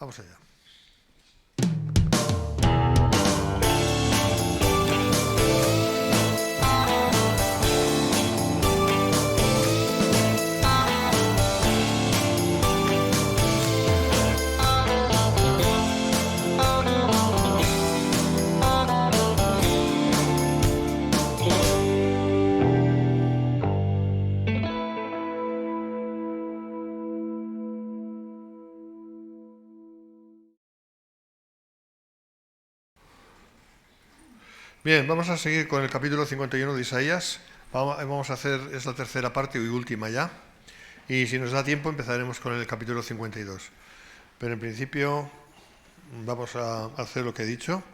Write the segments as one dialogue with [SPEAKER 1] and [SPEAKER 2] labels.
[SPEAKER 1] Vamos allá. Bien, vamos a seguir con el capítulo 51 de Isaías. Vamos a hacer, es la tercera parte y última ya. Y si nos da tiempo empezaremos con el capítulo 52. Pero en principio vamos a hacer lo que he dicho.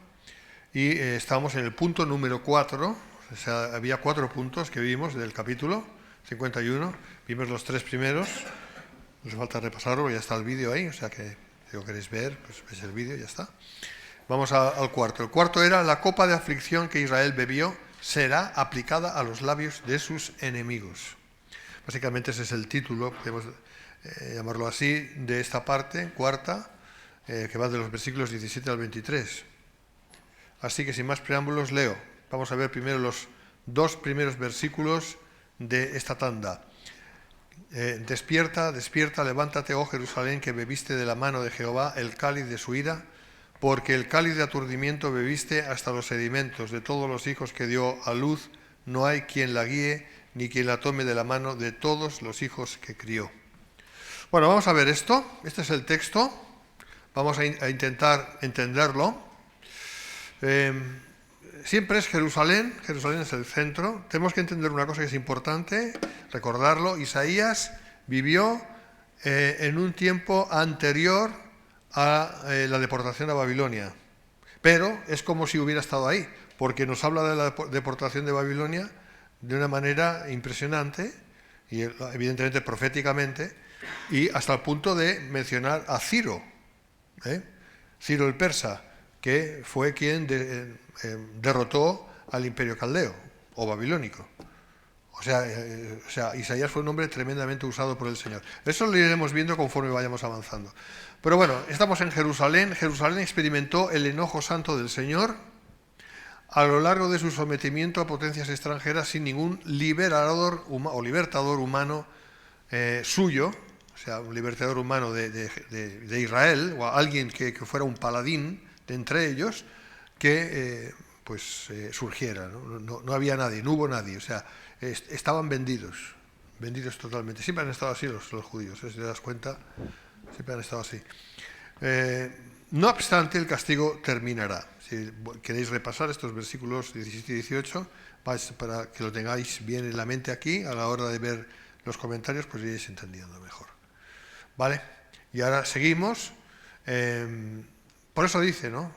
[SPEAKER 1] Y estamos en el punto número 4. O sea, había 4 puntos que vimos del capítulo 51. Vimos los 3 primeros. No hace falta repasarlo, ya está el vídeo ahí. O sea que si lo queréis ver, pues veis el vídeo y ya está. Vamos al cuarto. El cuarto era: la copa de aflicción que Israel bebió será aplicada a los labios de sus enemigos. Básicamente ese es el título, podemos llamarlo así, de esta parte, cuarta, que va de los versículos 17 al 23. Así que sin más preámbulos leo. Vamos a ver primero los 2 primeros versículos de esta tanda. Despierta, despierta, levántate, oh Jerusalén, que bebiste de la mano de Jehová el cáliz de su ira, porque el cáliz de aturdimiento bebiste hasta los sedimentos. De todos los hijos que dio a luz, no hay quien la guíe, ni quien la tome de la mano de todos los hijos que crió. Bueno, vamos a ver esto. Este es el texto. Vamos a intentar entenderlo. Siempre es Jerusalén. Jerusalén es el centro. Tenemos que entender una cosa que es importante, recordarlo. Isaías vivió en un tiempo anterior a la deportación a Babilonia, pero es como si hubiera estado ahí, porque nos habla de la deportación de Babilonia de una manera impresionante y evidentemente proféticamente, y hasta el punto de mencionar a Ciro, Ciro el persa, que fue quien derrotó al imperio caldeo o babilónico. O sea, Isaías fue un hombre tremendamente usado por el Señor. Eso lo iremos viendo conforme vayamos avanzando. Pero bueno, estamos en Jerusalén. Jerusalén experimentó el enojo santo del Señor a lo largo de su sometimiento a potencias extranjeras sin ningún libertador humano suyo, o sea, un libertador humano de Israel, o alguien que fuera un paladín de entre ellos, que surgiera. No había nadie, no hubo nadie, o sea, estaban vendidos totalmente. Siempre han estado así los judíos, si te das cuenta, siempre han estado así. No obstante, el castigo terminará. Si queréis repasar estos versículos 17 y 18, para que lo tengáis bien en la mente aquí, a la hora de ver los comentarios, pues iréis entendiendo mejor. ¿Vale? Y ahora seguimos. Por eso dice, ¿no?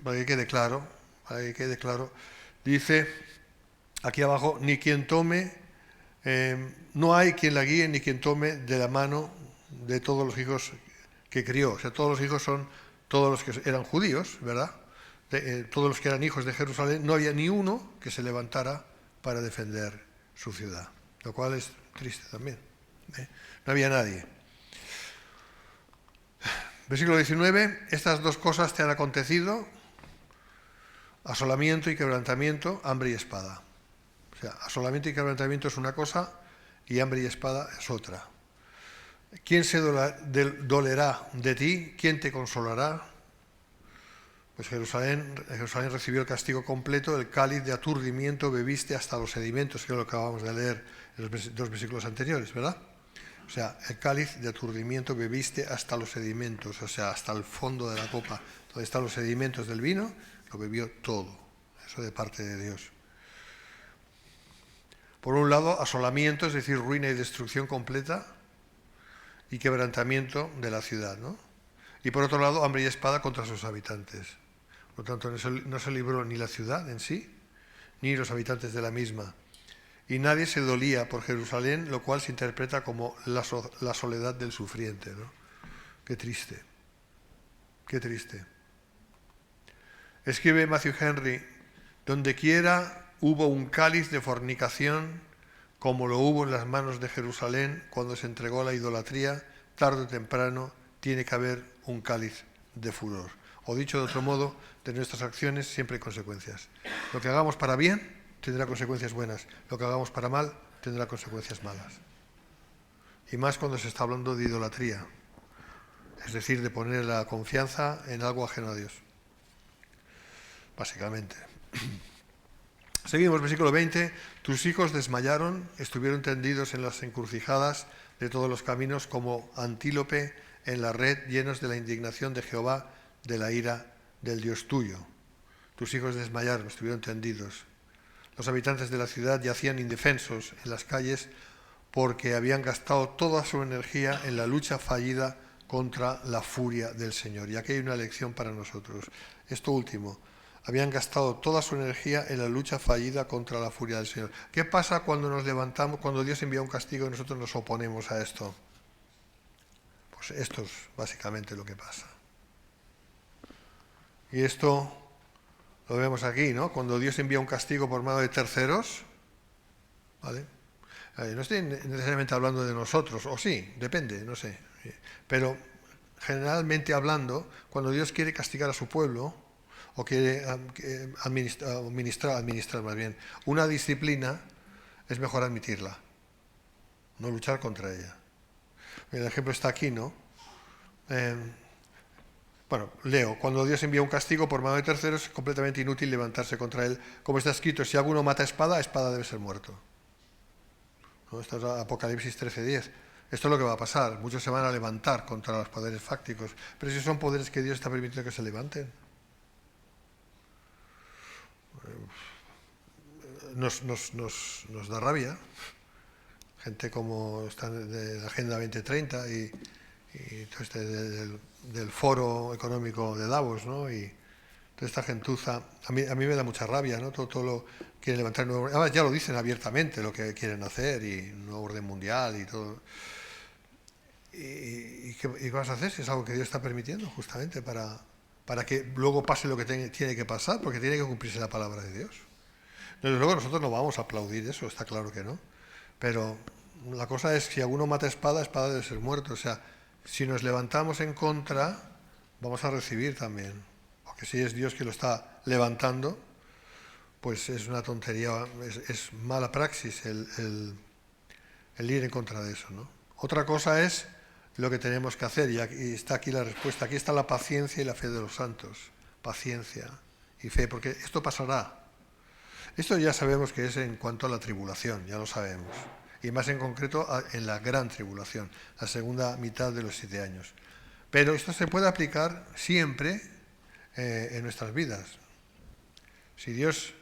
[SPEAKER 1] Para que quede claro, dice aquí abajo: ni quien tome, no hay quien la guíe, ni quien tome de la mano de todos los hijos que crió. O sea, todos los hijos son todos los que eran judíos, ¿verdad? Todos los que eran hijos de Jerusalén. No había ni uno que se levantara para defender su ciudad, lo cual es triste también. No había nadie. Versículo 19: estas 2 cosas te han acontecido: asolamiento y quebrantamiento, hambre y espada. O sea, asolamiento y quebrantamiento es una cosa y hambre y espada es otra. ¿Quién se dolerá de ti? ¿Quién te consolará? Pues Jerusalén recibió el castigo completo. El cáliz de aturdimiento bebiste hasta los sedimentos, que es lo que acabamos de leer en los 2 versículos anteriores, ¿verdad? O sea, el cáliz de aturdimiento bebiste hasta los sedimentos, o sea, hasta el fondo de la copa, donde están los sedimentos del vino, lo bebió todo. Eso de parte de Dios. Por un lado, asolamiento, es decir, ruina y destrucción completa, y quebrantamiento de la ciudad, ¿no? Y por otro lado, hambre y espada contra sus habitantes. Por lo tanto, no se libró ni la ciudad en sí, ni los habitantes de la misma. Y nadie se dolía por Jerusalén, lo cual se interpreta como la soledad del sufriente, ¿no? Qué triste, qué triste. Escribe Matthew Henry: donde quiera hubo un cáliz de fornicación, como lo hubo en las manos de Jerusalén cuando se entregó a la idolatría, tarde o temprano tiene que haber un cáliz de furor. O dicho de otro modo, de nuestras acciones siempre hay consecuencias. Lo que hagamos para bien tendrá consecuencias buenas. Lo que hagamos para mal tendrá consecuencias malas. Y más cuando se está hablando de idolatría. Es decir, de poner la confianza en algo ajeno a Dios. Básicamente. Seguimos, versículo 20. Tus hijos desmayaron, estuvieron tendidos en las encrucijadas de todos los caminos como antílope en la red, llenos de la indignación de Jehová, de la ira del Dios tuyo. Tus hijos desmayaron, estuvieron tendidos. Los habitantes de la ciudad yacían indefensos en las calles porque habían gastado toda su energía en la lucha fallida contra la furia del Señor. Y aquí hay una lección para nosotros. Esto último, habían gastado toda su energía en la lucha fallida contra la furia del Señor. ¿Qué pasa cuando nos levantamos, cuando Dios envía un castigo y nosotros nos oponemos a esto? Pues esto es básicamente lo que pasa. Y esto lo vemos aquí, ¿no? Cuando Dios envía un castigo por mano de terceros, ¿vale? No estoy necesariamente hablando de nosotros, o sí, depende, no sé. Pero generalmente hablando, cuando Dios quiere castigar a su pueblo, o quiere administrar más bien, una disciplina, es mejor admitirla, no luchar contra ella. El ejemplo está aquí, ¿no? Bueno, leo, cuando Dios envía un castigo por mano de terceros, es completamente inútil levantarse contra él. Como está escrito, si alguno mata a espada debe ser muerto. ¿No? Esto es Apocalipsis 13:10. Esto es lo que va a pasar. Muchos se van a levantar contra los poderes fácticos. Pero si son poderes que Dios está permitiendo que se levanten. Nos da rabia. Gente como está de la Agenda 2030 y todo este del Foro Económico de Davos, ¿no? Y toda esta gentuza, a mí me da mucha rabia, ¿no? Todo lo quieren levantar nuevo. Además ya lo dicen abiertamente lo que quieren hacer y un nuevo orden mundial y todo. ¿Y qué vas a hacer si es algo que Dios está permitiendo justamente para que luego pase lo que tiene que pasar, porque tiene que cumplirse la palabra de Dios? Desde luego nosotros no vamos a aplaudir eso, está claro que no. Pero la cosa es que si alguno mata espada debe ser muerto. O sea, si nos levantamos en contra, vamos a recibir también. Porque si es Dios que lo está levantando, pues es una tontería, es mala praxis el ir en contra de eso, ¿no? Otra cosa es lo que tenemos que hacer, y está aquí la respuesta. Aquí está la paciencia y la fe de los santos. Paciencia y fe, porque esto pasará. Esto ya sabemos que es en cuanto a la tribulación, ya lo sabemos. Y más en concreto en la gran tribulación, la segunda mitad de los 7 años. Pero esto se puede aplicar siempre en nuestras vidas. Si Dios...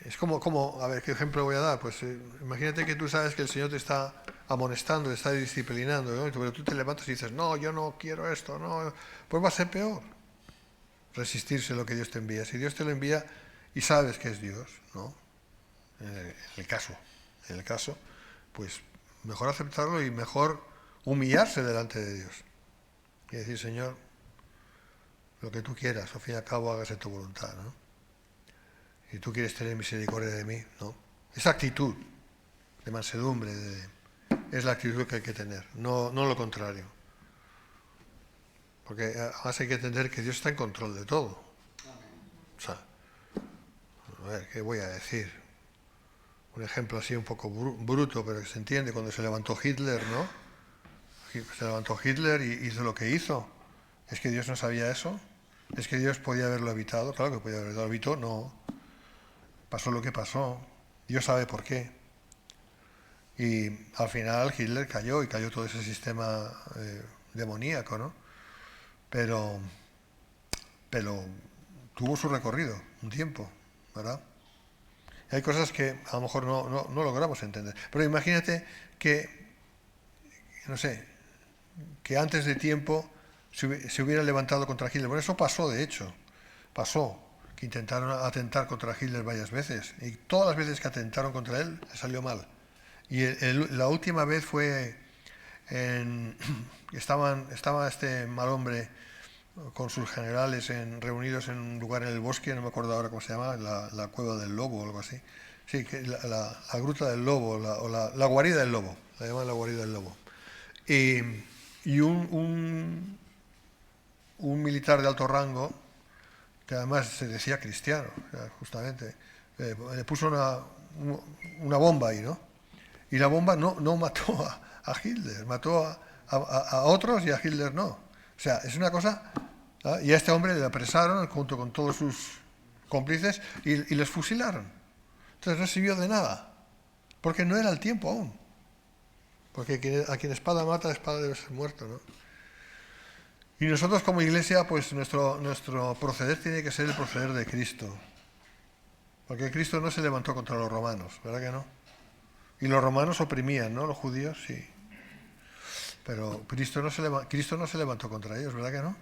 [SPEAKER 1] es como, a ver, ¿qué ejemplo voy a dar? Pues imagínate que tú sabes que el Señor te está amonestando, te está disciplinando, ¿no? Pero tú te levantas y dices, no, yo no quiero esto, no. Pues va a ser peor resistirse a lo que Dios te envía. Si Dios te lo envía y sabes que es Dios, ¿no? En el caso, pues mejor aceptarlo y mejor humillarse delante de Dios. Y decir, Señor, lo que tú quieras, al fin y al cabo hágase tu voluntad, ¿no? Y tú quieres tener misericordia de mí, ¿no? Esa actitud de mansedumbre es la actitud que hay que tener, no lo contrario. Porque además hay que entender que Dios está en control de todo. O sea, a ver, ¿qué voy a decir? Un ejemplo así un poco bruto, pero que se entiende, cuando se levantó Hitler, ¿no? Se levantó Hitler y hizo lo que hizo. ¿Es que Dios no sabía eso? ¿Es que Dios podía haberlo evitado? Claro que podía haberlo evitado, no. Pasó lo que pasó. Dios sabe por qué. Y al final Hitler cayó y cayó todo ese sistema demoníaco, ¿no? Pero tuvo su recorrido, un tiempo, ¿verdad? Hay cosas que a lo mejor no logramos entender. Pero imagínate que, no sé, que antes de tiempo se hubiera levantado contra Hitler. Bueno, eso pasó, de hecho. Pasó, que intentaron atentar contra Hitler varias veces. Y todas las veces que atentaron contra él, le salió mal. Y la última vez fue estaba este mal hombre con sus generales reunidos en un lugar en el bosque, no me acuerdo ahora cómo se llama, la cueva del lobo o algo así. Sí, que la gruta del lobo, o la guarida del lobo, la llaman la guarida del lobo. Y y un militar de alto rango, que además se decía cristiano, o sea, justamente, le puso una bomba ahí, ¿no? Y la bomba no mató a Hitler, mató a otros y a Hitler no. O sea, es una cosa... ¿ah? Y a este hombre le apresaron junto con todos sus cómplices y les fusilaron. Entonces no sirvió de nada, porque no era el tiempo aún. Porque a quien espada mata, espada debe ser muerto, ¿no? Y nosotros como iglesia, pues nuestro proceder tiene que ser el proceder de Cristo. Porque Cristo no se levantó contra los romanos, ¿verdad que no? Y los romanos oprimían, ¿no? Los judíos, sí. Pero Cristo no se levantó contra ellos, ¿verdad que no?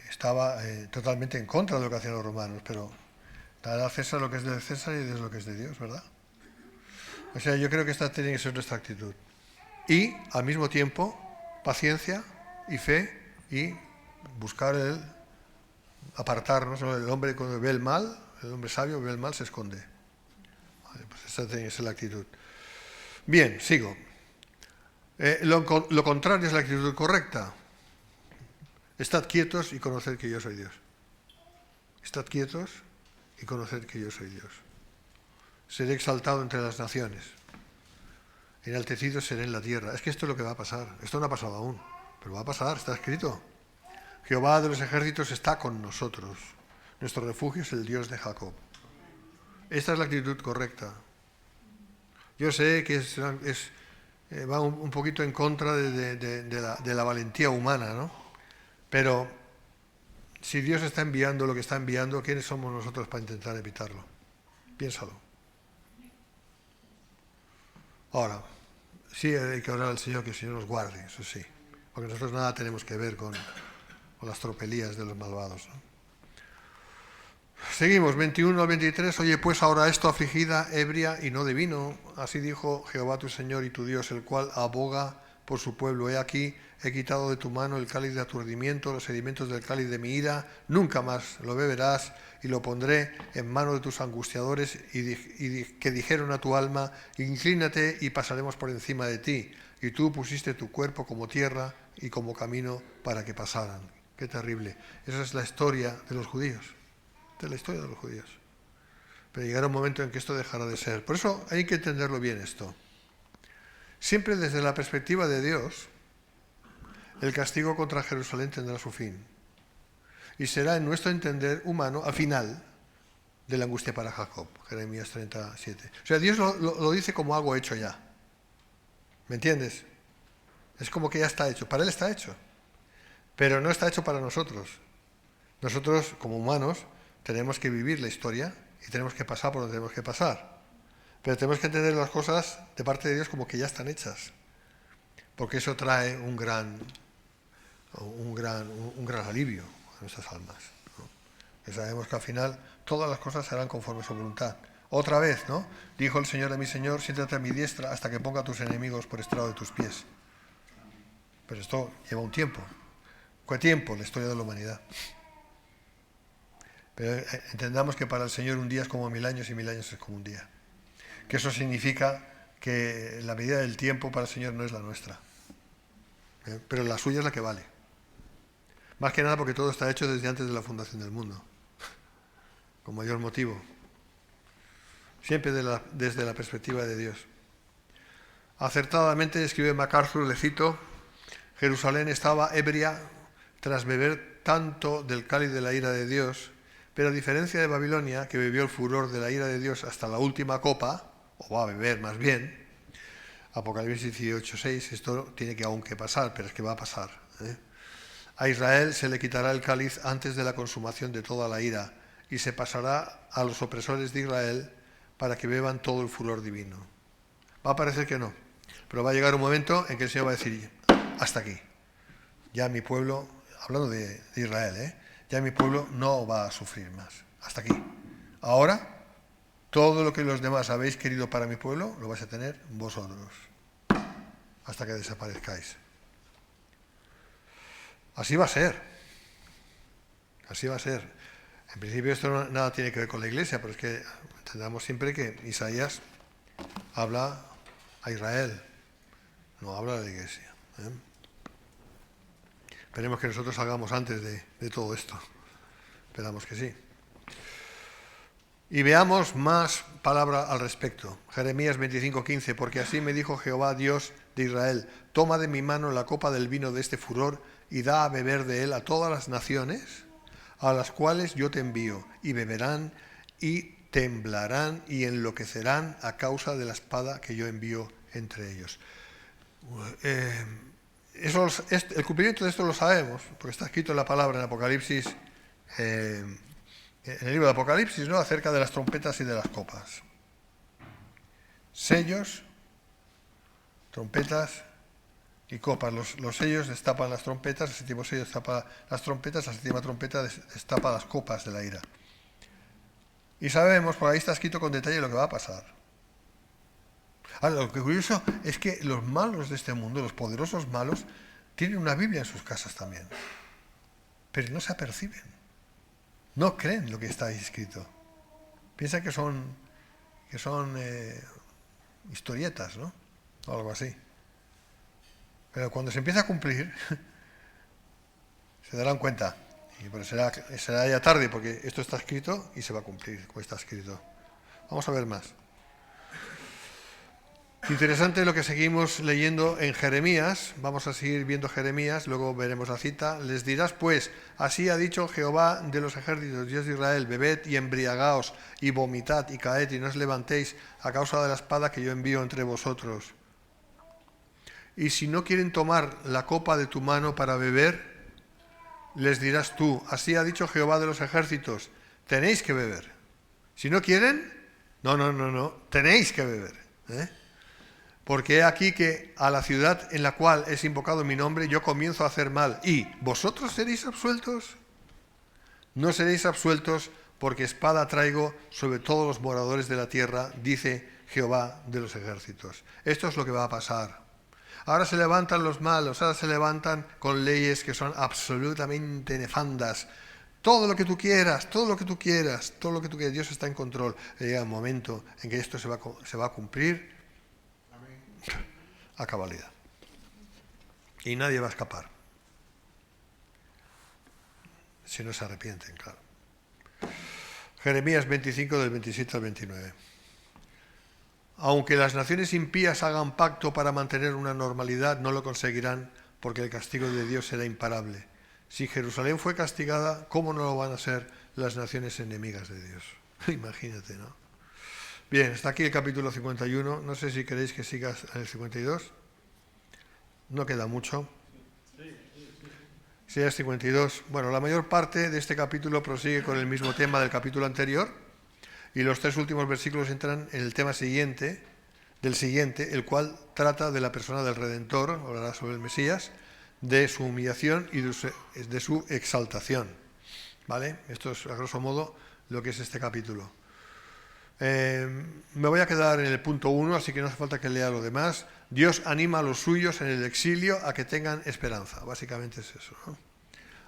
[SPEAKER 1] Estaba totalmente en contra de lo que hacían los romanos, pero dar a César lo que es de César y de lo que es de Dios, ¿verdad? O sea, yo creo que esta tiene que ser nuestra actitud. Y, al mismo tiempo, paciencia y fe y buscar apartarnos, ¿no? El hombre cuando ve el mal, el hombre sabio ve el mal, se esconde. Vale, pues esa tiene que ser la actitud. Bien, sigo. Lo contrario es la actitud correcta. Estad quietos y conoced que yo soy Dios. Estad quietos y conoced que yo soy Dios. Seré exaltado entre las naciones. Enaltecido seré en la tierra. Es que esto es lo que va a pasar. Esto no ha pasado aún, pero va a pasar, está escrito. Jehová de los ejércitos está con nosotros. Nuestro refugio es el Dios de Jacob. Esta es la actitud correcta. Yo sé que va un poquito en contra de la valentía humana, ¿no? Pero si Dios está enviando lo que está enviando, ¿quiénes somos nosotros para intentar evitarlo? Piénsalo. Ahora, sí hay que orar al Señor, que el Señor nos guarde, eso sí. Porque nosotros nada tenemos que ver con las tropelías de los malvados, ¿no? Seguimos, 21 al 23. Oye, pues ahora esto, afligida, ebria y no de vino. Así dijo Jehová tu Señor y tu Dios, el cual aboga por su pueblo. He aquí, he quitado de tu mano el cáliz de aturdimiento, los sedimentos del cáliz de mi ira. Nunca más lo beberás, y lo pondré en mano de tus angustiadores, que dijeron a tu alma, inclínate y pasaremos por encima de ti. Y tú pusiste tu cuerpo como tierra y como camino para que pasaran. Qué terrible. Esa es la historia de los judíos. De la historia de los judíos. Pero llegará un momento en que esto dejará de ser. Por eso hay que entenderlo bien esto. Siempre desde la perspectiva de Dios, el castigo contra Jerusalén tendrá su fin. Y será en nuestro entender humano al final de la angustia para Jacob. Jeremías 37. O sea, Dios lo dice como algo hecho ya. ¿Me entiendes? Es como que ya está hecho. Para Él está hecho. Pero no está hecho para nosotros. Nosotros, como humanos, tenemos que vivir la historia y tenemos que pasar por donde tenemos que pasar. Pero tenemos que entender las cosas de parte de Dios como que ya están hechas. Porque eso trae un gran alivio a nuestras almas, ¿no? Que sabemos que al final todas las cosas serán conforme a su voluntad. Otra vez, ¿no? Dijo el Señor a mi Señor, siéntate a mi diestra hasta que ponga a tus enemigos por estrado de tus pies. Pero esto lleva un tiempo. ¿Qué tiempo? La historia de la humanidad. Pero entendamos que para el Señor un día es como 1000 años y 1000 años es como un día. Que eso significa que la medida del tiempo para el Señor no es la nuestra. Pero la suya es la que vale. Más que nada porque todo está hecho desde antes de la fundación del mundo. Con mayor motivo. Siempre desde la perspectiva de Dios. Acertadamente escribe MacArthur, le cito, Jerusalén estaba ebria tras beber tanto del cáliz de la ira de Dios, pero a diferencia de Babilonia, que bebió el furor de la ira de Dios hasta la última copa, o va a beber más bien, Apocalipsis 18:6, esto tiene que aún que pasar, pero es que va a pasar, ¿eh? A Israel se le quitará el cáliz antes de la consumación de toda la ira, y se pasará a los opresores de Israel para que beban todo el furor divino. Va a parecer que no, pero va a llegar un momento en que el Señor va a decir, hasta aquí. Ya mi pueblo, hablando de Israel, ya mi pueblo no va a sufrir más. Hasta aquí. Ahora, todo lo que los demás habéis querido para mi pueblo, lo vais a tener vosotros. Hasta que desaparezcáis. Así va a ser. Así va a ser. En principio esto nada tiene que ver con la Iglesia, pero es que entendamos siempre que Isaías habla a Israel, no habla a la Iglesia, ¿eh? Esperemos que nosotros salgamos antes de todo esto. Esperamos que sí. Y veamos más palabra al respecto. Jeremías 25:15, porque así me dijo Jehová, Dios de Israel, toma de mi mano la copa del vino de este furor y da a beber de él a todas las naciones a las cuales yo te envío, y beberán y temblarán y enloquecerán a causa de la espada que yo envío entre ellos. El cumplimiento de esto lo sabemos, porque está escrito en la palabra en Apocalipsis, en el libro de Apocalipsis, ¿no?, acerca de las trompetas y de las copas. Sellos, trompetas y copas. Los sellos destapan las trompetas, el séptimo sello destapa las trompetas, la séptima trompeta destapa las copas de la ira. Y sabemos, por ahí está escrito con detalle lo que va a pasar. Ahora, lo que curioso es que los malos de este mundo, los poderosos malos, tienen una Biblia en sus casas también, pero no se aperciben, no creen lo que está ahí escrito. Piensan que son historietas, ¿no? O algo así. Pero cuando se empieza a cumplir, se darán cuenta. Y pues será ya tarde, porque esto está escrito y se va a cumplir como está escrito. Vamos a ver más. Interesante lo que seguimos leyendo en Jeremías. Vamos a seguir viendo Jeremías, luego veremos la cita. Les dirás pues, así ha dicho Jehová de los ejércitos, Dios de Israel, bebed y embriagaos y vomitad y caed y no os levantéis a causa de la espada que yo envío entre vosotros. Y si no quieren tomar la copa de tu mano para beber, les dirás tú, así ha dicho Jehová de los ejércitos, tenéis que beber. Si no quieren, no, tenéis que beber. Porque he aquí que a la ciudad en la cual es invocado mi nombre yo comienzo a hacer mal. ¿Y vosotros seréis absueltos? No seréis absueltos, porque espada traigo sobre todos los moradores de la tierra, dice Jehová de los ejércitos. Esto es lo que va a pasar. Ahora se levantan los malos, ahora se levantan con leyes que son absolutamente nefandas. Todo lo que tú quieras, Dios está en control. Llega un momento en que esto se va a cumplir a cabalidad. Y nadie va a escapar. Si no se arrepienten, claro. Jeremías 25, del 27 al 29. Aunque las naciones impías hagan pacto para mantener una normalidad, no lo conseguirán, porque el castigo de Dios será imparable. Si Jerusalén fue castigada, ¿cómo no lo van a ser las naciones enemigas de Dios? Imagínate, ¿no? Bien, está aquí el capítulo 51. No sé si queréis que sigas en el 52. No queda mucho. Sí, es 52. Bueno, la mayor parte de este capítulo prosigue con el mismo tema del capítulo anterior. Y los tres últimos versículos entran en el tema siguiente, el cual trata de la persona del Redentor, hablará sobre el Mesías, de su humillación y de su exaltación. ¿Vale? Esto es, a grosso modo, lo que es este capítulo. Me voy a quedar en el punto 1, así que no hace falta que lea lo demás. Dios anima a los suyos en el exilio a que tengan esperanza. Básicamente es eso, ¿no?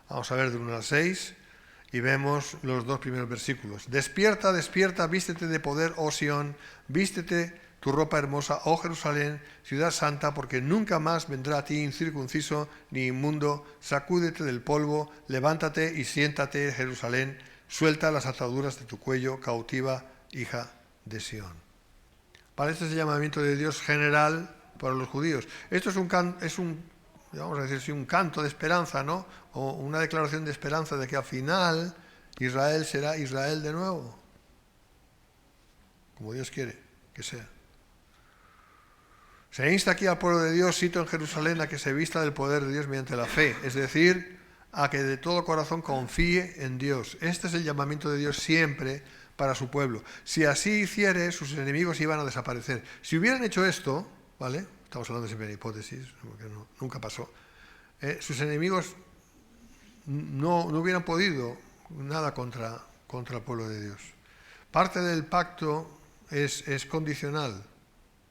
[SPEAKER 1] Vamos a ver del 1 al 6. Y vemos los dos primeros versículos. Despierta, despierta, vístete de poder, oh Sión, vístete tu ropa hermosa, oh Jerusalén, ciudad santa, porque nunca más vendrá a ti incircunciso ni inmundo. Sacúdete del polvo, levántate y siéntate, Jerusalén, suelta las ataduras de tu cuello, cautiva, hija de Sión. Para este es el llamamiento de Dios general para los judíos. Esto es un vamos a decir, un canto de esperanza, ¿no? O una declaración de esperanza de que al final Israel será Israel de nuevo, como Dios quiere que sea. Se insta aquí al pueblo de Dios, cito en Jerusalén, a que se vista del poder de Dios mediante la fe, es decir, a que de todo corazón confíe en Dios. Este es el llamamiento de Dios siempre para su pueblo. Si así hiciere, sus enemigos iban a desaparecer. Si hubieran hecho esto, ¿vale? Estamos hablando siempre de hipótesis, porque nunca pasó. Sus enemigos no hubieran podido nada contra el pueblo de Dios. Parte del pacto es condicional.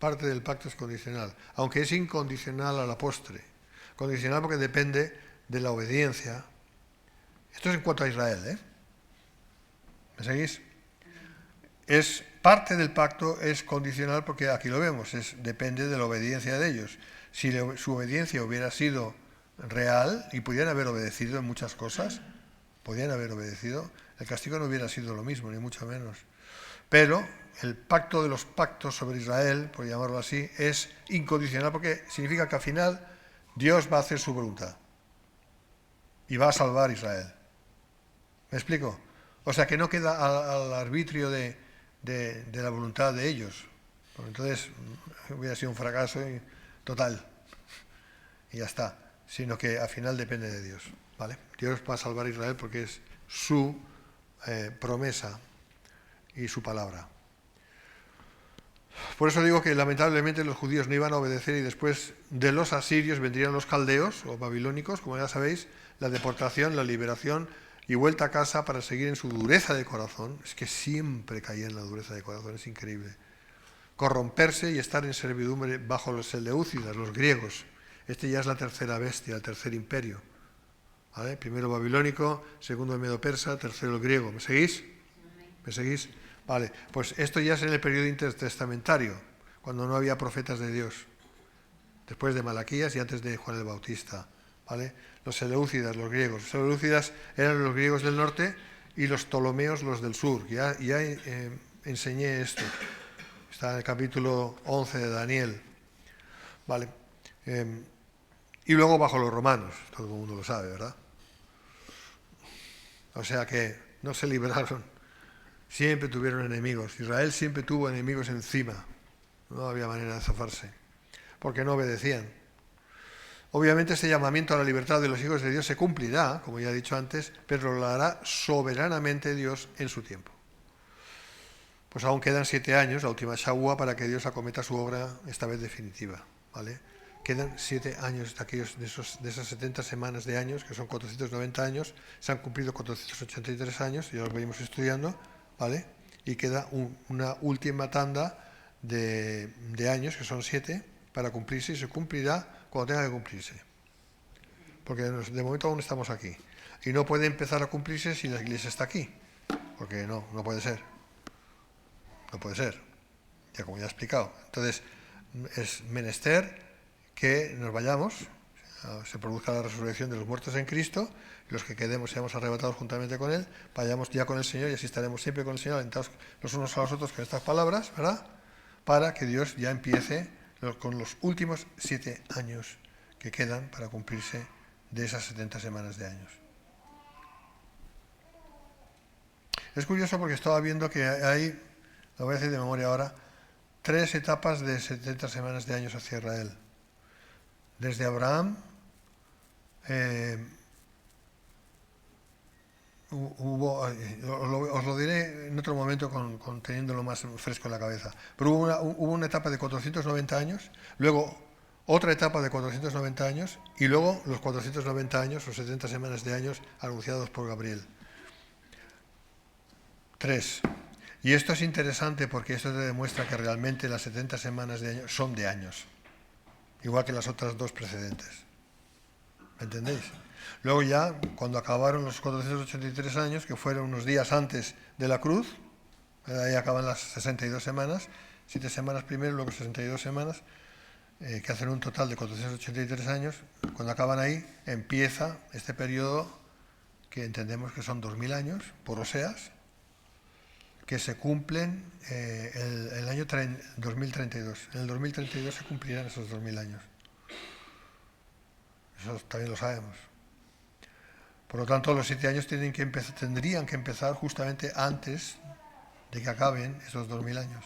[SPEAKER 1] Parte del pacto es condicional, aunque es incondicional a la postre. Condicional porque depende de la obediencia. Esto es en cuanto a Israel, ¿Me seguís? Parte del pacto es condicional porque aquí lo vemos, depende de la obediencia de ellos. Si su obediencia hubiera sido real y podían haber obedecido en muchas cosas, podían haber obedecido, el castigo no hubiera sido lo mismo, ni mucho menos. Pero el pacto de los pactos sobre Israel, por llamarlo así, es incondicional porque significa que al final Dios va a hacer su voluntad y va a salvar a Israel. ¿Me explico? O sea que no queda al arbitrio de la voluntad de ellos. Porque entonces hubiera sido un fracaso total. Y ya está. Sino que al final depende de Dios. ¿Vale? Dios va a salvar a Israel porque es su promesa y su palabra. Por eso digo que lamentablemente los judíos no iban a obedecer y después de los asirios vendrían los caldeos o babilónicos, como ya sabéis, la deportación, la liberación y vuelta a casa para seguir en su dureza de corazón. Es que siempre caía en la dureza de corazón, es increíble. Corromperse y estar en servidumbre bajo los seleucidas, los griegos. Este ya es la tercera bestia, el tercer imperio. ¿Vale? Primero babilónico, segundo el medo-persa, tercero el griego. ¿Me seguís? ¿Me seguís? Vale, pues esto ya es en el periodo intertestamentario, cuando no había profetas de Dios. Después de Malaquías y antes de Juan el Bautista. ¿Vale? Los seleucidas, los griegos. Los seleucidas eran los griegos del norte y los ptolomeos los del sur. Ya enseñé esto. Está en el capítulo 11 de Daniel. ¿Vale? Y luego bajo los romanos. Todo el mundo lo sabe, ¿verdad? O sea que no se libraron. Siempre tuvieron enemigos. Israel siempre tuvo enemigos encima. No había manera de zafarse. Porque no obedecían. Obviamente este llamamiento a la libertad de los hijos de Dios se cumplirá, como ya he dicho antes, pero lo hará soberanamente Dios en su tiempo. Pues aún quedan 7 años, la última Shawua, para que Dios acometa su obra, esta vez definitiva. ¿Vale? Quedan 7 años de esas 70 semanas de años, que son 490 años, se han cumplido 483 años, ya los venimos estudiando, ¿vale? Y queda una última tanda de años, que son 7, para cumplirse, y se cumplirá cuando tenga que cumplirse. Porque de momento aún estamos aquí. Y no puede empezar a cumplirse si la Iglesia está aquí. Porque no puede ser. No puede ser. Ya como ya he explicado. Entonces, es menester que nos vayamos, se produzca la resurrección de los muertos en Cristo, y los que quedemos seamos arrebatados juntamente con Él, vayamos ya con el Señor y así estaremos siempre con el Señor, alentados los unos a los otros con estas palabras, ¿verdad? Para que Dios ya empiece con los últimos 7 años que quedan para cumplirse de esas 70 semanas de años. Es curioso porque estaba viendo que hay, lo voy a decir de memoria ahora, 3 etapas de 70 semanas de años hacia Israel. Desde Abraham, os lo diré en otro momento teniéndolo más fresco en la cabeza, pero hubo una etapa de 490 años, luego otra etapa de 490 años y luego los 490 años o 70 semanas de años anunciados por Gabriel. 3. Y esto es interesante porque esto te demuestra que realmente las 70 semanas de años son de años, igual que las otras 2 precedentes. ¿Me entendéis? Luego ya, cuando acabaron los 483 años, que fueron unos días antes de la cruz, ahí acaban las 62 semanas, 7 semanas primero, luego 62 semanas, que hacen un total de 483 años. Cuando acaban ahí, empieza este periodo que entendemos que son 2000 años, por Oseas, que se cumplen el año 2032. En el 2032 se cumplirán esos 2000 años. Eso también lo sabemos. Por lo tanto, los 7 años tendrían que empezar justamente antes de que acaben esos 2000 años.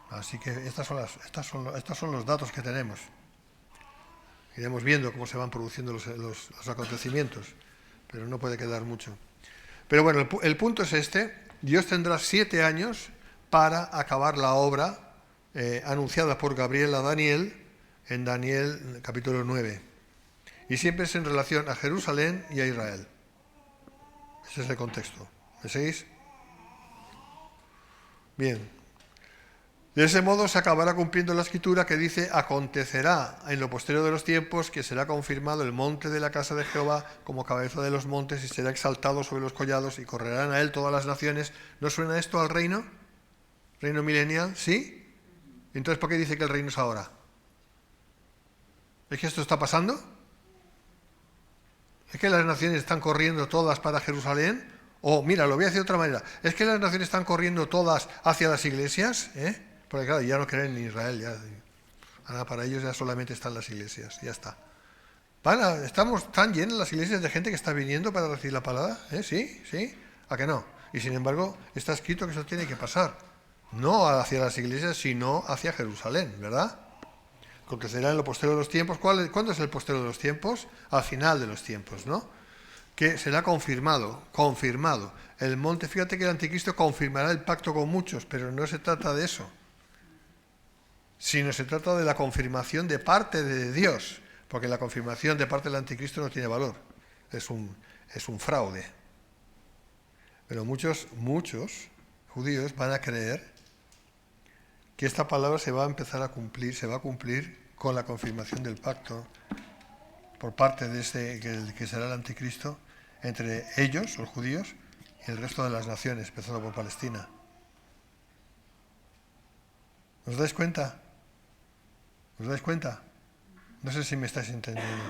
[SPEAKER 1] Así que estos son los datos que tenemos. Iremos viendo cómo se van produciendo los acontecimientos, pero no puede quedar mucho. Pero bueno, el punto es este. Dios tendrá 7 años para acabar la obra anunciada por Gabriel a Daniel en Daniel capítulo 9. Y siempre es en relación a Jerusalén y a Israel. Ese es el contexto. ¿Me seguís? Bien. De ese modo se acabará cumpliendo la escritura que dice: acontecerá en lo posterior de los tiempos que será confirmado el monte de la casa de Jehová como cabeza de los montes y será exaltado sobre los collados y correrán a él todas las naciones. ¿No suena esto al reino? ¿Reino milenial? ¿Sí? Entonces, ¿por qué dice que el reino es ahora? ¿Es que esto está pasando? ¿Es que las naciones están corriendo todas para Jerusalén? O, mira, lo voy a decir de otra manera. ¿Es que las naciones están corriendo todas hacia las iglesias? Porque claro, ya no creen en Israel. Ya, ahora para ellos ya solamente están las iglesias. Ya está. Estamos tan llenas las iglesias de gente que está viniendo para recibir la palabra. ¿Sí? ¿Sí? ¿A que no? Y sin embargo, está escrito que eso tiene que pasar. No hacia las iglesias, sino hacia Jerusalén, ¿verdad? Acontecerá en lo postero de los tiempos. ¿Cuándo es el postero de los tiempos? Al final de los tiempos, ¿no? Que será confirmado. El monte, fíjate que el anticristo confirmará el pacto con muchos, pero no se trata de eso, sino se trata de la confirmación de parte de Dios, porque la confirmación de parte del anticristo no tiene valor, es un fraude. Pero muchos judíos van a creer que esta palabra se va a empezar a cumplir, se va a cumplir con la confirmación del pacto por parte de que será el anticristo, entre ellos, los judíos, y el resto de las naciones, empezando por Palestina. ¿Os dais cuenta? ¿Os dais cuenta? No sé si me estáis entendiendo.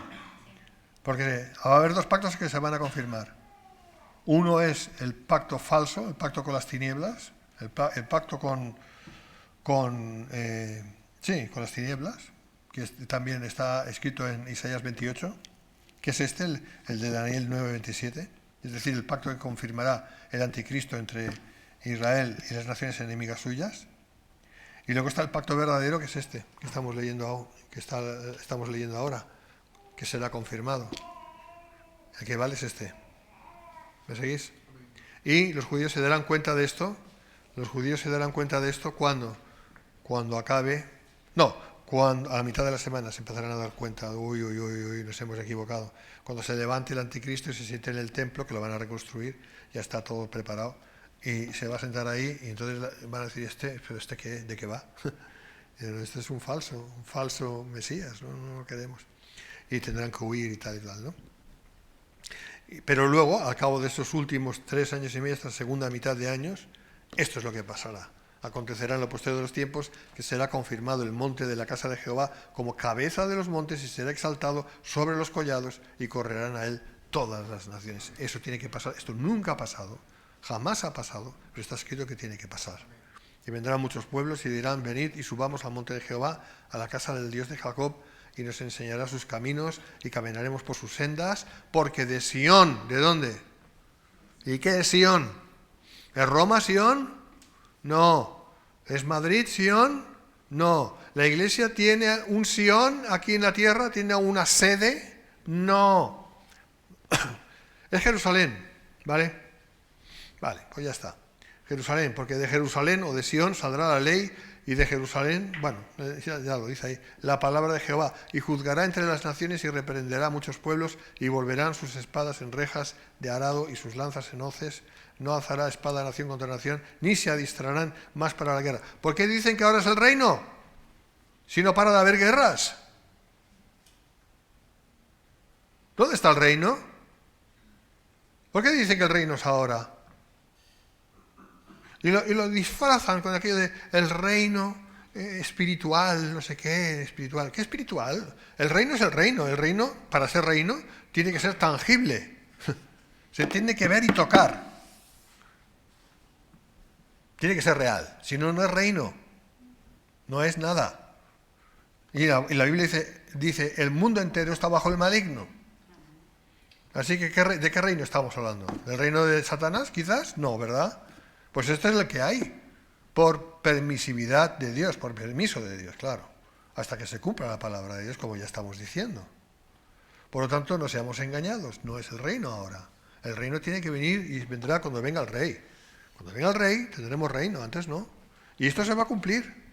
[SPEAKER 1] Porque va a haber dos pactos que se van a confirmar. Uno es el pacto falso, el pacto con las tinieblas, el pacto con las tinieblas, que también está escrito en Isaías 28, que es el de Daniel 9:27, es decir, el pacto que confirmará el anticristo entre Israel y las naciones enemigas suyas. Y luego está el pacto verdadero, que es que estamos leyendo ahora, que será confirmado. El que vale es este. ¿Me seguís? Y los judíos se darán cuenta de esto. Cuando acabe. Cuando a la mitad de la semana se empezarán a dar cuenta. Uy, nos hemos equivocado. Cuando se levante el anticristo y se siente en el templo, que lo van a reconstruir, ya está todo preparado. Y se va a sentar ahí y entonces van a decir, ¿pero este qué? ¿De qué va? Este es un falso Mesías, no lo queremos. Y tendrán que huir y tal, ¿no? Pero luego, al cabo de estos últimos 3 años y medio, esta segunda mitad de años, esto es lo que pasará. Acontecerá en lo postero de los tiempos que será confirmado el monte de la casa de Jehová como cabeza de los montes y será exaltado sobre los collados y correrán a él todas las naciones. Eso tiene que pasar. Esto nunca ha pasado, jamás ha pasado, pero está escrito que tiene que pasar. Y vendrán muchos pueblos y dirán, venid y subamos al monte de Jehová, a la casa del Dios de Jacob, y nos enseñará sus caminos y caminaremos por sus sendas, porque de Sión, ¿de dónde? ¿Y qué es Sión? ¿Es Roma Sión? No. ¿Es Madrid Sión? No. ¿La iglesia tiene un Sión aquí en la tierra? ¿Tiene una sede? No. Es Jerusalén, ¿vale? Vale, pues ya está. Jerusalén, porque de Jerusalén o de Sión saldrá la ley, y de Jerusalén, bueno, ya lo dice ahí, la palabra de Jehová, y juzgará entre las naciones y reprenderá a muchos pueblos, y volverán sus espadas en rejas de arado y sus lanzas en hoces. No alzará espada nación contra nación, ni se adistrarán más para la guerra. ¿Por qué dicen que ahora es el reino? Si no para de haber guerras. ¿Dónde está el reino? ¿Por qué dicen que el reino es ahora? Y lo disfrazan con aquello de el reino espiritual, no sé qué, espiritual. ¿Qué espiritual? El reino es el reino. El reino, para ser reino, tiene que ser tangible. Se tiene que ver y tocar. Tiene que ser real. Si no, no es reino. No es nada. Y la Biblia dice, el mundo entero está bajo el maligno. Así que, ¿de qué reino estamos hablando? ¿Del reino de Satanás, quizás? No, ¿verdad? Pues esto es lo que hay, por permisividad de Dios, por permiso de Dios, claro, hasta que se cumpla la palabra de Dios, como ya estamos diciendo. Por lo tanto, no seamos engañados, no es el reino ahora. El reino tiene que venir y vendrá cuando venga el rey. Cuando venga el rey, tendremos reino, antes no. Y esto se va a cumplir.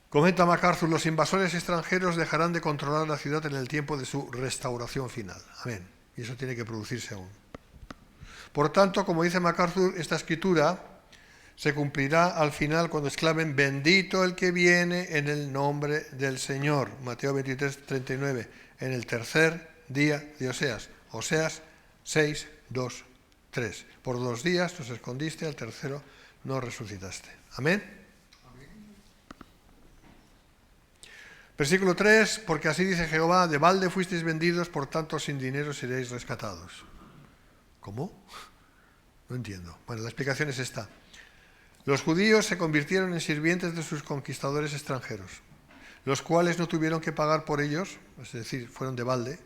[SPEAKER 1] Comenta MacArthur, los invasores extranjeros dejarán de controlar la ciudad en el tiempo de su restauración final. Amén. Y eso tiene que producirse aún. Por tanto, como dice MacArthur, esta escritura se cumplirá al final cuando exclamen bendito el que viene en el nombre del Señor. Mateo 23, 39, en el tercer día de Oseas. Oseas 6, 2, 3. Por 2 días nos escondiste, al tercero no resucitaste. Amén. Versículo 3, porque así dice Jehová, de balde fuisteis vendidos, por tanto sin dinero seréis rescatados. ¿Cómo? No entiendo. Bueno, la explicación es esta. Los judíos se convirtieron en sirvientes de sus conquistadores extranjeros, los cuales no tuvieron que pagar por ellos, es decir, fueron de balde.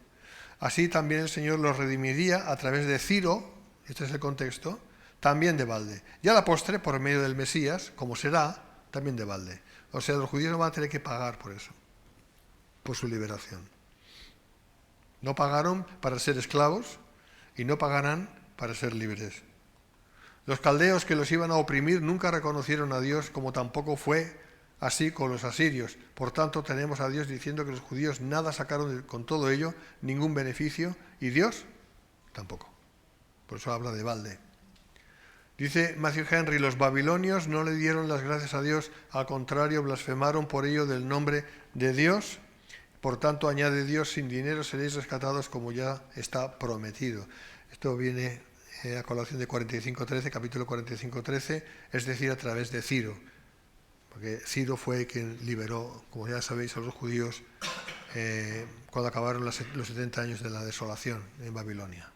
[SPEAKER 1] Así también el Señor los redimiría a través de Ciro, este es el contexto, también de balde. Y a la postre, por medio del Mesías, como será, también de balde. O sea, los judíos no van a tener que pagar por eso, por su liberación. No pagaron para ser esclavos y no pagarán para ser libres. Los caldeos que los iban a oprimir nunca reconocieron a Dios, como tampoco fue así con los asirios. Por tanto, tenemos a Dios diciendo que los judíos nada sacaron con todo ello, ningún beneficio, y Dios tampoco. Por eso habla de balde. Dice Matthew Henry, los babilonios no le dieron las gracias a Dios, al contrario, blasfemaron por ello del nombre de Dios. Por tanto, añade Dios, sin dinero seréis rescatados como ya está prometido. Esto viene a colación de 45:13, capítulo 45:13, es decir, a través de Ciro. Porque Ciro fue quien liberó, como ya sabéis, a los judíos cuando acabaron los 70 años de la desolación en Babilonia.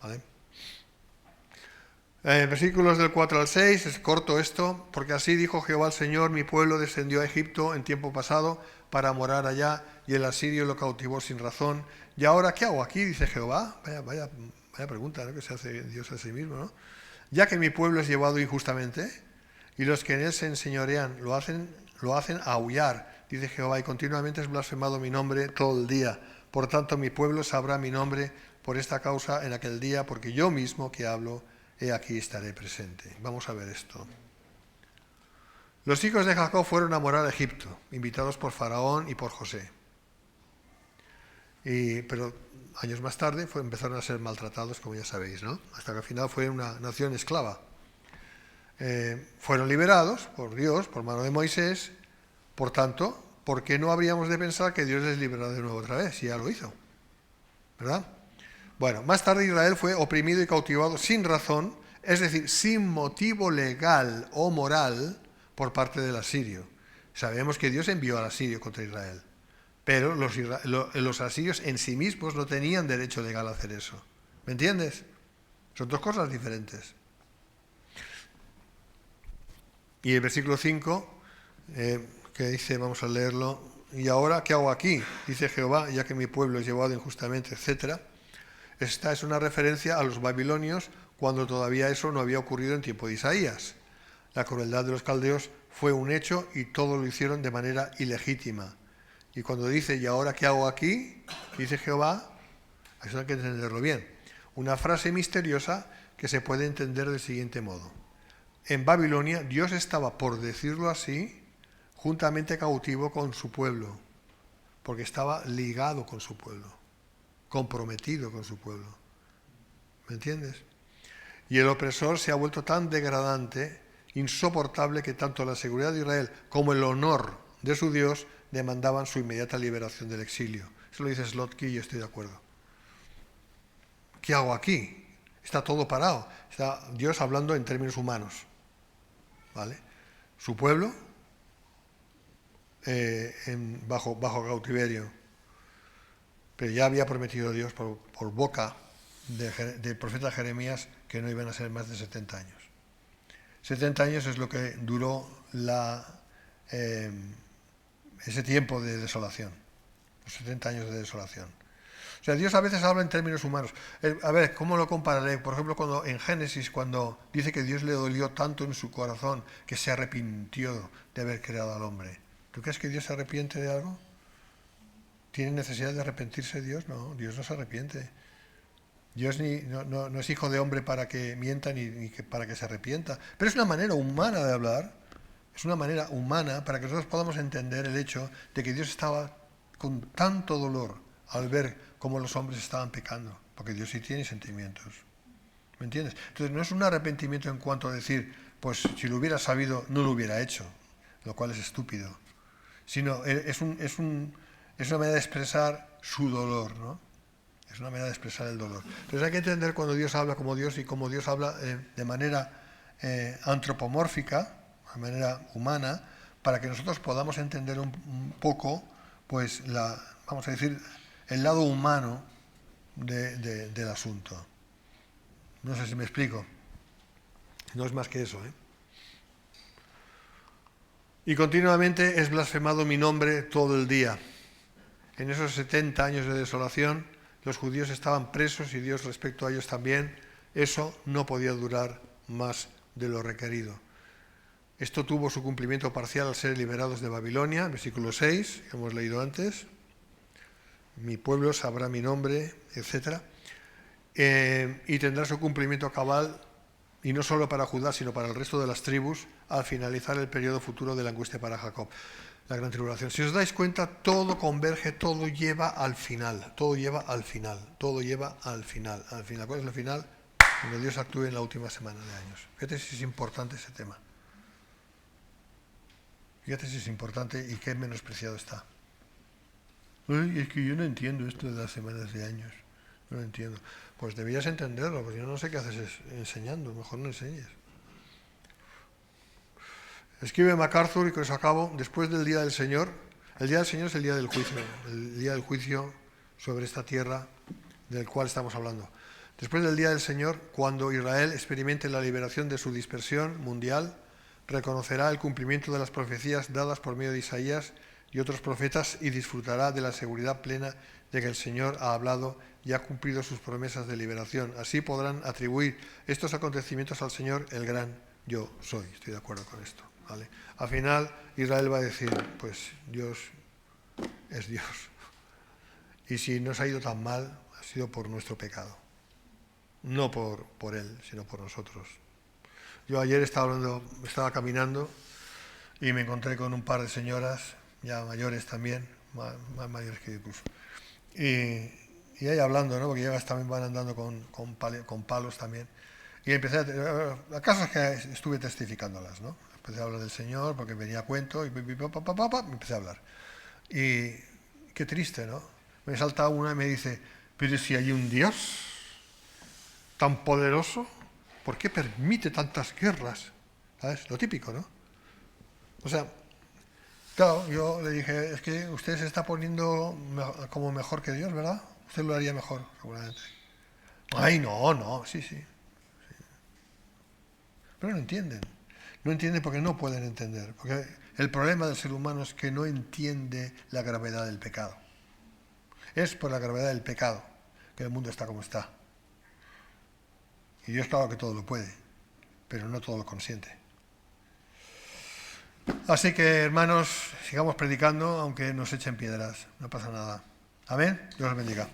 [SPEAKER 1] ¿Vale? Versículos del 4 al 6, es corto esto, porque así dijo Jehová el Señor, mi pueblo descendió a Egipto en tiempo pasado para morar allá, y el asirio lo cautivó sin razón. ¿Y ahora qué hago aquí? Dice Jehová. Vaya pregunta, ¿no?, que se hace Dios a sí mismo, ¿no? Ya que mi pueblo es llevado injustamente, y los que en él se enseñorean lo hacen aullar, dice Jehová, y continuamente es blasfemado mi nombre todo el día. Por tanto, mi pueblo sabrá mi nombre por esta causa en aquel día, porque yo mismo que hablo, he aquí estaré presente. Vamos a ver esto. Los hijos de Jacob fueron a morar a Egipto, invitados por Faraón y por José. Pero años más tarde empezaron a ser maltratados, como ya sabéis, ¿no? Hasta que al final fue una nación esclava. Fueron liberados por Dios, por mano de Moisés. Por tanto, ¿por qué no habríamos de pensar que Dios les liberará de nuevo otra vez? Si ya lo hizo, ¿verdad? Bueno, más tarde Israel fue oprimido y cautivado sin razón, es decir, sin motivo legal o moral por parte del asirio. Sabemos que Dios envió al asirio contra Israel, pero los asirios en sí mismos no tenían derecho legal a hacer eso. ¿Me entiendes? Son dos cosas diferentes. Y el versículo 5, que dice, vamos a leerlo, y ahora, ¿qué hago aquí? Dice Jehová, ya que mi pueblo es llevado injustamente, etc. Esta es una referencia a los babilonios cuando todavía eso no había ocurrido en tiempo de Isaías. La crueldad de los caldeos fue un hecho y todo lo hicieron de manera ilegítima. Y cuando dice, ¿y ahora qué hago aquí? Dice Jehová, eso hay que entenderlo bien. Una frase misteriosa que se puede entender del siguiente modo. En Babilonia, Dios estaba, por decirlo así, juntamente cautivo con su pueblo, porque estaba ligado con su pueblo, comprometido con su pueblo. ¿Me entiendes? Y el opresor se ha vuelto tan degradante, insoportable, que tanto la seguridad de Israel como el honor de su Dios demandaban su inmediata liberación del exilio. Eso lo dice Slotsky y yo estoy de acuerdo. ¿Qué hago aquí? Está todo parado. Está Dios hablando en términos humanos. ¿Vale? Su pueblo bajo cautiverio. Pero ya había prometido Dios por boca del profeta Jeremías que no iban a ser más de 70 años. 70 años es lo que duró ese tiempo de desolación. Los 70 años de desolación. O sea, Dios a veces habla en términos humanos. A ver, ¿cómo lo compararé? Por ejemplo, en Génesis, cuando dice que Dios le dolió tanto en su corazón que se arrepintió de haber creado al hombre. ¿Tú crees que Dios se arrepiente de algo? ¿Tiene necesidad de arrepentirse Dios? No, Dios no se arrepiente. Dios no es hijo de hombre para que mienta ni para que se arrepienta. Pero es una manera humana de hablar. Es una manera humana para que nosotros podamos entender el hecho de que Dios estaba con tanto dolor al ver cómo los hombres estaban pecando, porque Dios sí tiene sentimientos. ¿Me entiendes? Entonces no es un arrepentimiento en cuanto a decir, pues si lo hubiera sabido, no lo hubiera hecho, lo cual es estúpido. Sino es una manera de expresar su dolor, ¿no? Es una manera de expresar el dolor. Entonces hay que entender cuando Dios habla como Dios y cómo Dios habla de manera antropomórfica, de manera humana, para que nosotros podamos entender un poco pues vamos a decir, el lado humano del asunto. No sé si me explico. No es más que eso, ¿eh? Y continuamente es blasfemado mi nombre todo el día. En esos 70 años de desolación, los judíos estaban presos y Dios respecto a ellos también. Eso no podía durar más de lo requerido. Esto tuvo su cumplimiento parcial al ser liberados de Babilonia, versículo 6, que hemos leído antes. Mi pueblo sabrá mi nombre, etc. Y tendrá su cumplimiento cabal, y no solo para Judá, sino para el resto de las tribus, al finalizar el periodo futuro de la angustia para Jacob, la gran tribulación. Si os dais cuenta, todo converge, todo lleva al final, todo lleva al final, todo lleva al final. Al final, ¿cuál es el final? Cuando Dios actúe en la última semana de años. Fíjate si es importante ese tema. Fíjate si es importante y qué menospreciado está. Ay, es que yo no entiendo esto de las semanas de años. No lo entiendo. Pues deberías entenderlo, porque yo no sé qué haces enseñando, mejor no enseñes. Escribe MacArthur, y con eso acabo, después del Día del Señor. El Día del Señor es el día del juicio, el día del juicio sobre esta tierra del cual estamos hablando. Después del Día del Señor, cuando Israel experimente la liberación de su dispersión mundial, reconocerá el cumplimiento de las profecías dadas por medio de Isaías y otros profetas y disfrutará de la seguridad plena de que el Señor ha hablado y ha cumplido sus promesas de liberación. Así podrán atribuir estos acontecimientos al Señor, el gran yo soy. Estoy de acuerdo con esto, ¿vale? Al final Israel va a decir, pues Dios es Dios. Y si nos ha ido tan mal, ha sido por nuestro pecado. No por Él, sino por nosotros. Yo ayer estaba caminando y me encontré con un par de señoras, ya mayores también, más mayores que incluso. Y ahí hablando, ¿no? Porque ellas también van andando con palos también. Y empecé a casos que estuve testificándolas, ¿no? Empecé a hablar del Señor porque venía a cuento y me empecé a hablar. Y qué triste, ¿no? Me salta una y me dice, pero si hay un Dios tan poderoso, ¿por qué permite tantas guerras? ¿Sabes? Lo típico, ¿no? O sea, claro, yo le dije, es que usted se está poniendo como mejor que Dios, ¿verdad? Usted lo haría mejor, seguramente. Ay, no, sí. Pero no entienden. No entienden porque no pueden entender. Porque el problema del ser humano es que no entiende la gravedad del pecado. Es por la gravedad del pecado que el mundo está como está. Y Dios, claro que todo lo puede, pero no todo lo consiente. Así que, hermanos, sigamos predicando, aunque nos echen piedras. No pasa nada. Amén. Dios los bendiga.